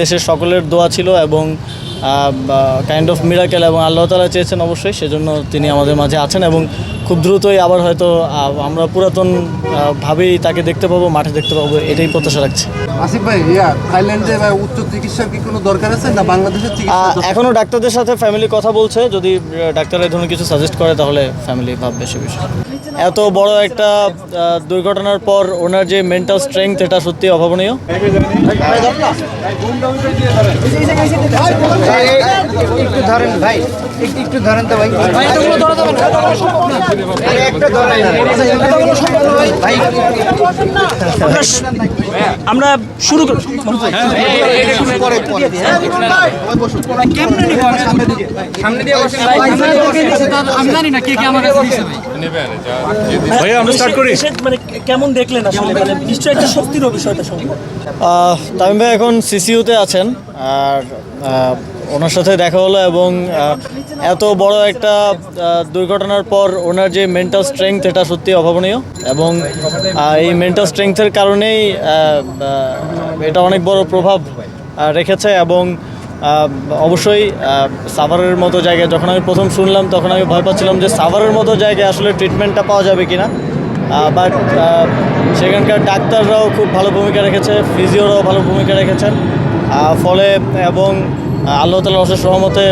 দেশের সকলের দোয়া ছিল এবং কাইন্ড অফ মিরাকেল এবং আল্লাহ তাআলা চেয়েছেন অবশ্যই, সেজন্য তিনি আমাদের মাঝে আছেন এবং খুব দ্রুতই আবার হয়তো আমরা পুরাতন ভাবেই তাকে দেখতে পাবো, মাঠে দেখতে পাবো, এটাই প্রত্যাশা রাখছি। আসিফ ভাই, থাইল্যান্ডে উচ্চ চিকিৎসার কি কোনো দরকার আছে না বাংলাদেশের চিকিৎসা? এখনও ডাক্তারদের সাথে ফ্যামিলি কথা বলছে, যদি ডাক্তাররা এই ধরনের কিছু সাজেস্ট করে তাহলে ফ্যামিলি ভাববে সে বিষয়ে। এত বড় একটা দুর্ঘটনার পর ওনার যে মেন্টাল স্ট্রেংথ, এটা সত্যি অভাবনীয়। একটু ধরেন ভাই, একটু ধরেন তো ভাই। আমরা শুরু করি। মানে কেমন দেখলেন আসলে, মানে নিশ্চয়ই একটা শক্তির বিষয়টা সম্ভব। তামিম ভাই এখন সিসিইউতে আছেন, আর ওনার সাথে দেখা হলো এবং এত বড় একটা দুর্ঘটনার পর ওনার যে মেন্টাল স্ট্রেংথ, এটা সত্যি অভাবনীয় এবং এই মেন্টাল স্ট্রেংথের কারণেই এটা অনেক বড় প্রভাব রেখেছে এবং অবশ্যই সাভারের মতো জায়গায় যখন আমি প্রথম শুনলাম তখন আমি ভয় পাচ্ছিলাম যে সাভারের মতো জায়গায় আসলে ট্রিটমেন্টটা পাওয়া যাবে কি না, বাট সেখানকার ডাক্তাররাও খুব ভালো ভূমিকা রেখেছে, ফিজিওরাও ভালো ভূমিকা রেখেছেন, ফলে এবং আল্লাহ তাআলার অশেষ রহমতে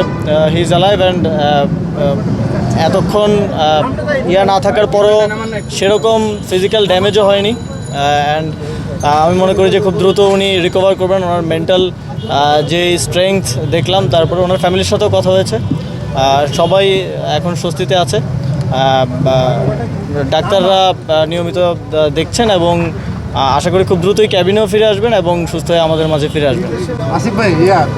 হি ইজ অ্যালাইভ অ্যান্ড এতক্ষণ না থাকার পরেও সেরকম ফিজিক্যাল ড্যামেজও হয়নি অ্যান্ড আমি মনে করি যে খুব দ্রুত উনি রিকভার করবেন। ওনার মেন্টাল যে স্ট্রেংথ দেখলাম, তারপরে ওনার ফ্যামিলির সাথেও কথা হয়েছে, সবাই এখন স্বস্তিতে আছে। ডাক্তাররা নিয়মিত দেখছেন এবং আশা করি খুব দ্রুতই ক্যাবিনেও ফিরে আসবেন এবং সুস্থ হয়ে আমাদের মাঝে ফিরে আসবেন। আসিফ ভাই,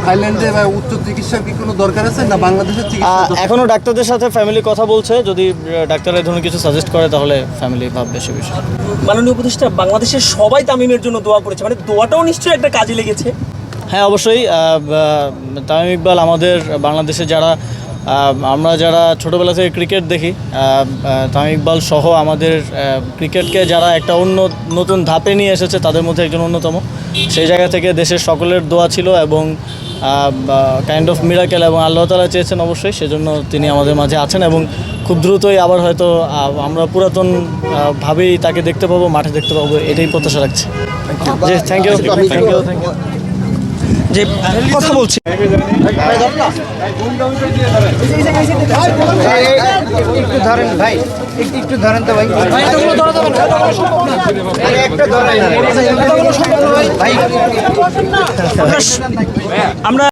থাইল্যান্ডে উচ্চ চিকিৎসার কি কোনো দরকার আছে না বাংলাদেশের চিকিৎসা? এখনও ডাক্তারদের সাথে ফ্যামিলি কথা বলছে, যদি ডাক্তাররা এই ধরনের কিছু সাজেস্ট করে তাহলে ফ্যামিলি ভাববে সে বিষয়ে। মাননীয় উপদেষ্টা, বাংলাদেশের সবাই তামিমের জন্য দোয়া করেছে, মানে দোয়াটাও নিশ্চয়ই একটা কাজে লেগেছে। হ্যাঁ, অবশ্যই। তামিম ইকবাল আমাদের বাংলাদেশে আমরা যারা ছোটোবেলা থেকে ক্রিকেট দেখি, তামিম ইকবাল সহ আমাদের ক্রিকেটকে যারা একটা নতুন ধাপে নিয়ে এসেছে তাদের মধ্যে একজন অন্যতম। সেই জায়গা থেকে দেশের সকলের দোয়া ছিল এবং কাইন্ড অফ মিরাকেল এবং আল্লাহ তাআলা চেয়েছেন অবশ্যই, সেজন্য তিনি আমাদের মাঝে আছেন এবং খুব দ্রুতই আবার হয়তো আমরা পুরাতন ভাবেই তাকে দেখতে পাবো, মাঠে দেখতে পাবো, এটাই প্রত্যাশা রাখছি। জি, থ্যাংক ইউ। যে কথা বলছি, একটু ধরেন ভাই, একটু ধরেন তো ভাই। আমরা